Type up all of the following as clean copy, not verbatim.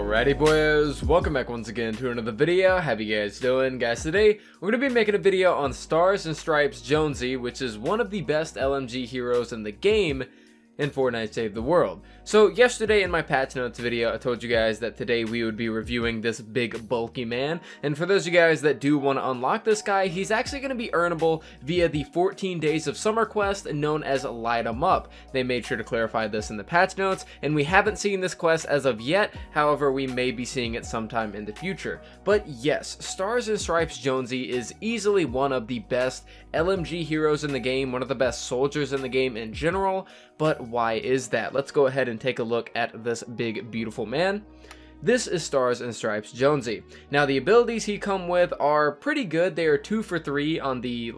Alrighty boys, welcome back once again to another video. How you guys doing? Guys, today we're going to be making a video on Stars and Stripes Jonesy, which is one of the best LMG heroes in the game in Fortnite Save the World. So yesterday in my patch notes video, I told you guys that today we would be reviewing this big bulky man, and for those of you guys that do want to unlock this guy, he's actually going to be earnable via the 14 Days of Summer quest known as Light 'em Up. They made sure to clarify this in the patch notes, and we haven't seen this quest as of yet. However, we may be seeing it sometime in the future. But yes, Stars and Stripes Jonesy is easily one of the best LMG heroes in the game, one of the best soldiers in the game in general. But why is that? Let's go ahead and take a look at this big beautiful man. This is Stars and Stripes Jonesy. Now the abilities he come with are pretty good. They are 2 for 3 on the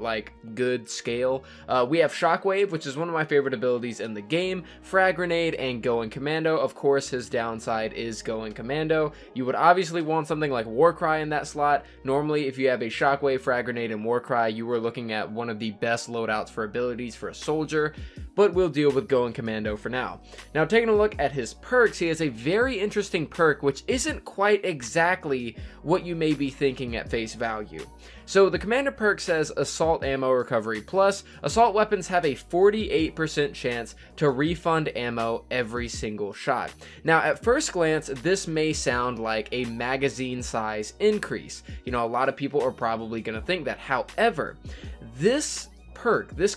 good scale. We have Shockwave, which is one of my favorite abilities in the game, Frag Grenade, and Going Commando. Of course, his downside is Going Commando. You would obviously want something like Warcry in that slot. Normally, if you have a Shockwave, Frag Grenade, and Warcry, you are looking at one of the best loadouts for abilities for a soldier, but we'll deal with Going Commando for now. Now, taking a look at his perks, he has a very interesting perk, which isn't quite exactly what you may be thinking at face value. So the commander perk says Assault Ammo Recovery Plus. Assault weapons have a 48% chance to refund ammo every single shot. Now at first glance, this may sound like a magazine size increase. You know, a lot of people are probably going to think that. However, this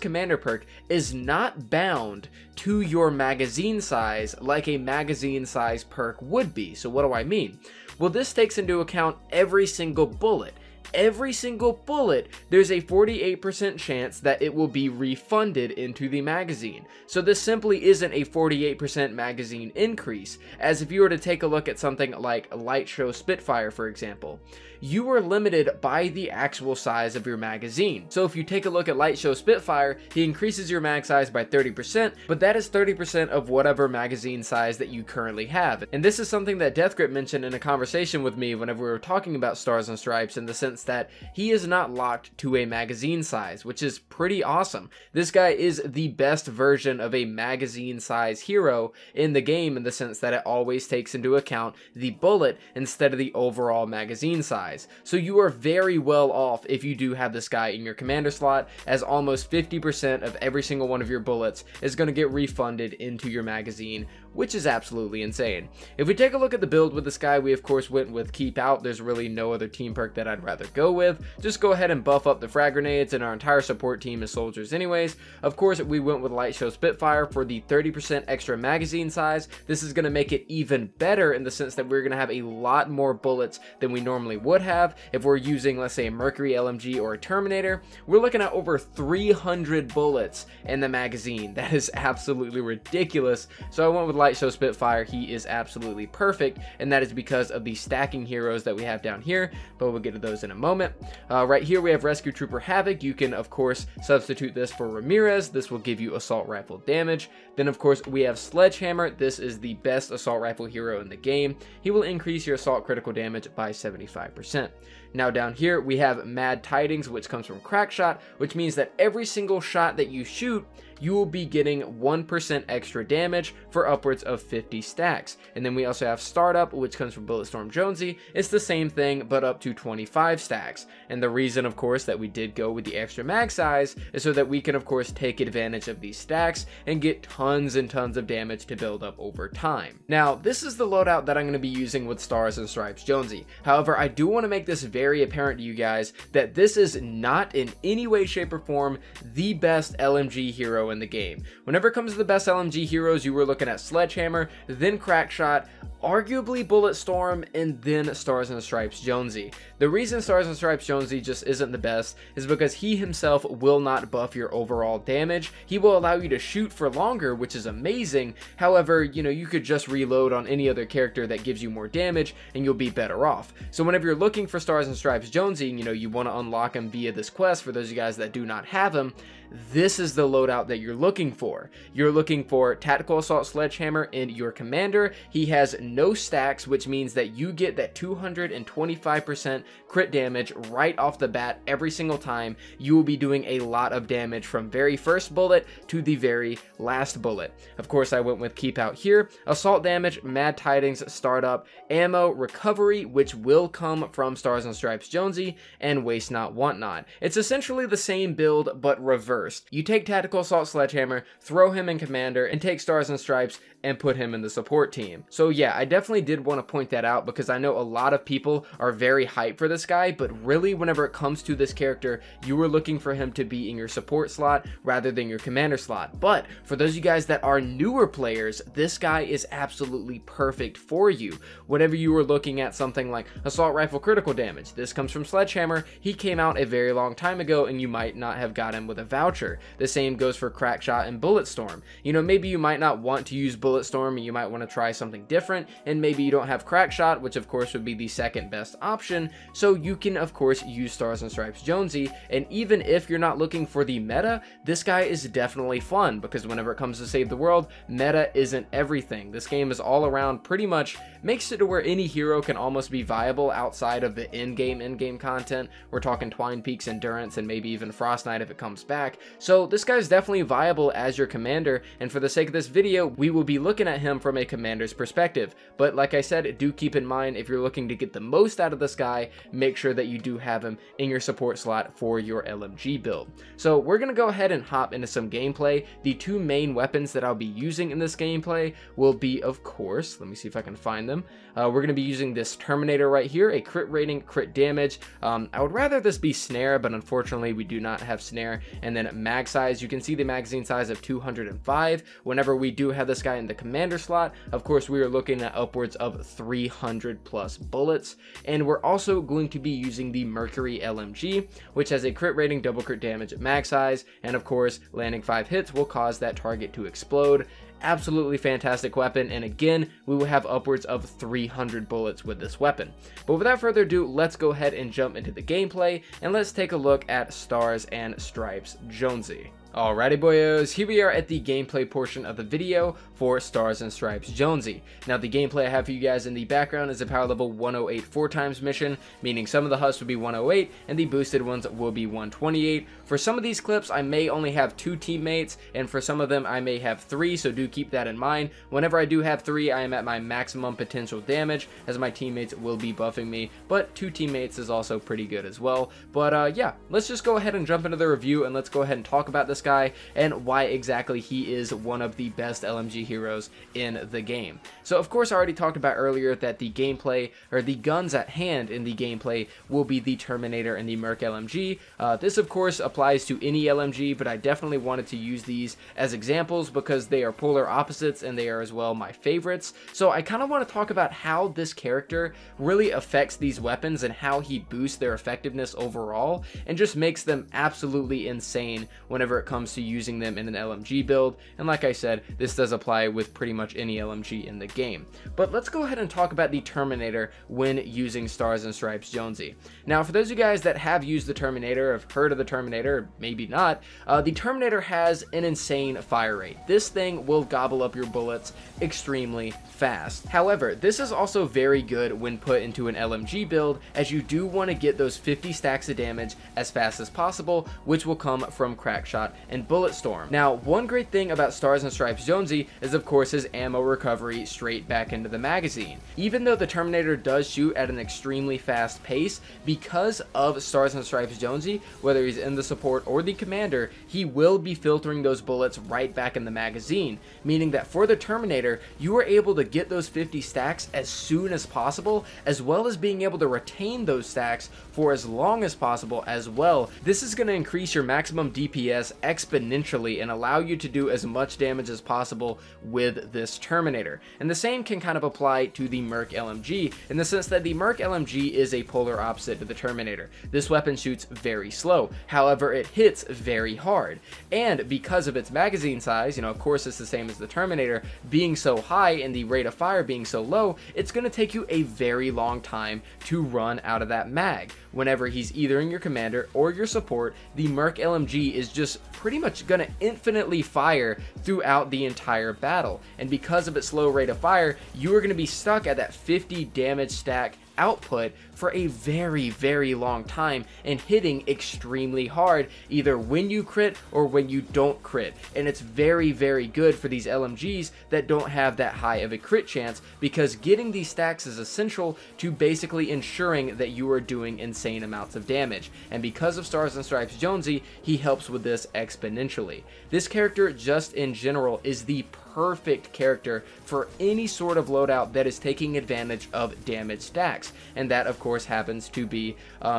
commander perk is not bound to your magazine size like a magazine size perk would be. So what do I mean? Well, this takes into account every single bullet. Every single bullet, there's a 48% chance that it will be refunded into the magazine. So this simply isn't a 48% magazine increase, as if you were to take a look at something like Light Show Spitfire, for example. You are limited by the actual size of your magazine. So if you take a look at Light Show Spitfire, he increases your mag size by 30%, but that is 30% of whatever magazine size that you currently have. And this is something that Deathgrip mentioned in a conversation with me whenever we were talking about Stars and Stripes, in the sense that he is not locked to a magazine size, which is pretty awesome. This guy is the best version of a magazine size hero in the game, in the sense that it always takes into account the bullet instead of the overall magazine size. So you are very well off if you do have this guy in your commander slot, as almost 50% of every single one of your bullets is going to get refunded into your magazine, which is absolutely insane. If we take a look at the build with this guy, we of course went with Keep Out. There's really no other team perk that I'd rather go with. Just go ahead and buff up the frag grenades, and our entire support team is soldiers anyways. Of course, we went with Light Show Spitfire for the 30% extra magazine size. This is going to make it even better in the sense that we're going to have a lot more bullets than we normally would have. If we're using, let's say, a Mercury LMG or a Terminator, we're looking at over 300 bullets in the magazine. That is absolutely ridiculous. So I went with Light Show Spitfire. He is absolutely perfect, and that is because of the stacking heroes that we have down here, but we'll get to those in a moment. Right here we have Rescue Trooper Havoc. You can of course substitute this for Ramirez. This will give you assault rifle damage. Then of course we have Sledgehammer. This is the best assault rifle hero in the game. He will increase your assault critical damage by 75%. Now down here we have Mad Tidings, which comes from Crackshot, which means that every single shot that you shoot, you will be getting 1% extra damage for upwards of 50 stacks. And then we also have Startup, which comes from Bulletstorm Jonesy. It's the same thing, but up to 25 stacks. And the reason, of course, that we did go with the extra mag size is so that we can, of course, take advantage of these stacks and get tons and tons of damage to build up over time. Now, this is the loadout that I'm going to be using with Stars and Stripes Jonesy. However, I do want to make this very apparent to you guys that this is not in any way, shape, or form the best LMG hero in the game. Whenever it comes to the best LMG heroes, you were looking at Sledgehammer, then Crackshot, arguably Bulletstorm, and then Stars and Stripes Jonesy. The reason Stars and Stripes Jonesy just isn't the best is because he himself will not buff your overall damage. He will allow you to shoot for longer, which is amazing. However, you know, you could just reload on any other character that gives you more damage and you'll be better off. So whenever you're looking for Stars and Stripes Jonesy, you know, you want to unlock him via this quest, for those of you guys that do not have him, this is the loadout that you're looking for. You're looking for Tactical Assault Sledgehammer in your commander. He has no stacks, which means that you get that 225% crit damage right off the bat every single time. You will be doing a lot of damage from very first bullet to the very last bullet. Of course, I went with Keep Out here. Assault damage, Mad Tidings, Startup, Ammo, Recovery, which will come from Stars and Stripes Jonesy, and Waste Not, Want Not. It's essentially the same build, but reversed. You take Tactical Assault Sledgehammer, throw him in commander, and take Stars and Stripes and put him in the support team. So yeah, I definitely did want to point that out because I know a lot of people are very hyped for this guy, but really whenever it comes to this character, you were looking for him to be in your support slot rather than your commander slot. But for those of you guys that are newer players, this guy is absolutely perfect for you. Whenever you were looking at something like Assault Rifle critical damage, this comes from Sledgehammer. He came out a very long time ago and you might not have got him with a voucher. The same goes for Crackshot and Bulletstorm. You know, maybe you might not want to use Bulletstorm, you might want to try something different, and maybe you don't have Crackshot, which of course would be the second best option, so you can of course use Stars and Stripes Jonesy. And even if you're not looking for the meta, this guy is definitely fun because whenever it comes to Save the World, meta isn't everything. This game is all around, pretty much makes it to where any hero can almost be viable outside of the in-game content. We're talking Twine Peaks Endurance and maybe even Frost Knight if it comes back. So this guy's definitely viable as your commander, and for the sake of this video, we will be looking at him from a commander's perspective. But like I said, do keep in mind, if you're looking to get the most out of this guy, make sure that you do have him in your support slot for your LMG build. So we're going to go ahead and hop into some gameplay. The two main weapons that I'll be using in this gameplay will be, of course, let me see if I can find them. We're going to be using this Terminator right here, a crit rating, crit damage. I would rather this be snare, but unfortunately we do not have snare. And then mag size, you can see the magazine size of 205. Whenever we do have this guy in the commander slot, of course we are looking at upwards of 300 plus bullets. And we're also going to be using the Mercury LMG, which has a crit rating, double crit damage at mag size, and of course landing 5 hits will cause that target to explode. Absolutely fantastic weapon, and again, we will have upwards of 300 bullets with this weapon. But without further ado, let's go ahead and jump into the gameplay, and let's take a look at Stars and Stripes Jonesy. Alrighty boyos, here we are at the gameplay portion of the video for Stars and Stripes Jonesy. Now the gameplay I have for you guys in the background is a power level 108 4x mission, meaning some of the HUS will be 108 and the boosted ones will be 128. For some of these clips I may only have 2 teammates, and for some of them I may have 3, so do keep that in mind. Whenever I do have 3, I am at my maximum potential damage as my teammates will be buffing me, but 2 teammates is also pretty good as well. But yeah, let's just go ahead and jump into the review and let's go ahead and talk about this guy and why exactly he is one of the best LMG heroes in the game. So of course I already talked about earlier that the gameplay, or the guns at hand in the gameplay, will be the Terminator and the Merc LMG. This of course applies to any LMG, but I definitely wanted to use these as examples because they are polar opposites and they are as well my favorites. So I kind of want to talk about how this character really affects these weapons and how he boosts their effectiveness overall and just makes them absolutely insane whenever it comes to using them in an LMG build. And like I said, this does apply with pretty much any LMG in the game. But let's go ahead and talk about the Terminator when using Stars and Stripes Jonesy. Now for those of you guys that have used the Terminator, have heard of the Terminator, maybe not, the Terminator has an insane fire rate. This thing will gobble up your bullets extremely fast. However, this is also very good when put into an LMG build, as you do want to get those 50 stacks of damage as fast as possible, which will come from Crackshot and Bulletstorm. Now, one great thing about Stars and Stripes Jonesy is of course his ammo recovery straight back into the magazine. Even though the Terminator does shoot at an extremely fast pace, because of Stars and Stripes Jonesy, whether he's in the support or the commander, he will be filtering those bullets right back in the magazine, meaning that for the Terminator, you are able to get those 50 stacks as soon as possible, as well as being able to retain those stacks for as long as possible as well. This is going to increase your maximum DPS exponentially and allow you to do as much damage as possible with this Terminator. And the same can kind of apply to the Merc LMG, in the sense that the Merc LMG is a polar opposite to the Terminator. This weapon shoots very slow, however it hits very hard, and because of its magazine size, you know, of course it's the same as the Terminator, being so high and the rate of fire being so low, it's going to take you a very long time to run out of that mag. Whenever he's either in your commander or your support, the Merc LMG is just pretty much gonna infinitely fire throughout the entire battle, and because of its slow rate of fire, you are gonna be stuck at that 50 damage stack output for a very long time and hitting extremely hard either when you crit or when you don't crit. And it's very good for these LMGs that don't have that high of a crit chance, because getting these stacks is essential to basically ensuring that you are doing insane amounts of damage. And because of Stars and Stripes Jonesy, he helps with this exponentially. This character just in general is the perfect character for any sort of loadout that is taking advantage of damage stacks, and that of course happens to be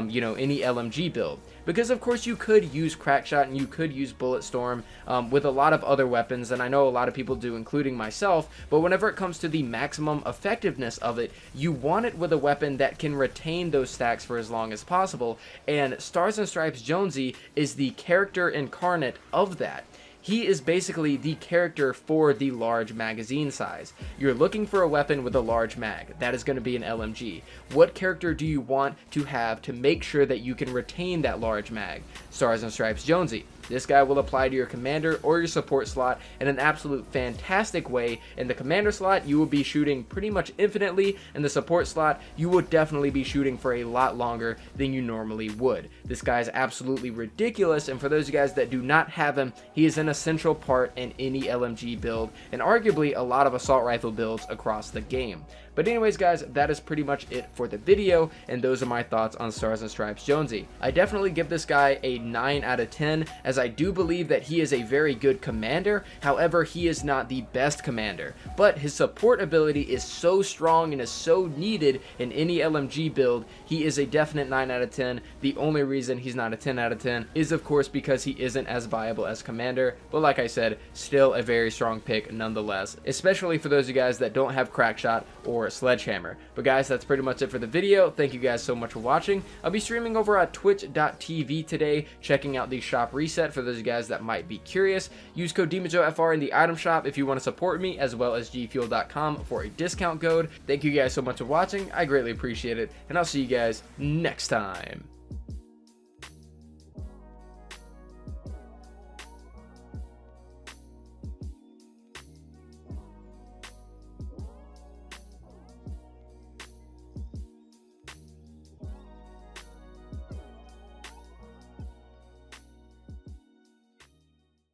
you know, any LMG build, because of course you could use Crackshot and you could use Bulletstorm with a lot of other weapons, and I know a lot of people do, including myself, but whenever it comes to the maximum effectiveness of it, you want it with a weapon that can retain those stacks for as long as possible, and Stars and Stripes Jonesy is the character incarnate of that. He is basically the character for the large magazine size. You're looking for a weapon with a large mag. That is going to be an LMG. What character do you want to have to make sure that you can retain that large mag? Stars and Stripes Jonesy. This guy will apply to your commander or your support slot in an absolute fantastic way. In the commander slot, you will be shooting pretty much infinitely. In the support slot, you will definitely be shooting for a lot longer than you normally would. This guy is absolutely ridiculous, and for those of you guys that do not have him, he is an essential part in any LMG build, and arguably a lot of assault rifle builds across the game. But anyways guys, that is pretty much it for the video, and those are my thoughts on Stars and Stripes Jonesy. I definitely give this guy a 9 out of 10, as I do believe that he is a very good commander. However, he is not the best commander, but his support ability is so strong and is so needed in any LMG build. He is a definite 9 out of 10. The only reason he's not a 10 out of 10 is of course because he isn't as viable as commander, but like I said, still a very strong pick nonetheless, especially for those of you guys that don't have Crackshot or Sledgehammer. But guys, that's pretty much it for the video. Thank you guys so much for watching. I'll be streaming over at twitch.tv today, checking out the shop reset for those of you guys that might be curious. Use code DMajoFR in the item shop if you want to support me, as well as gfuel.com for a discount code. Thank you guys so much for watching. I greatly appreciate it, and I'll see you guys next time.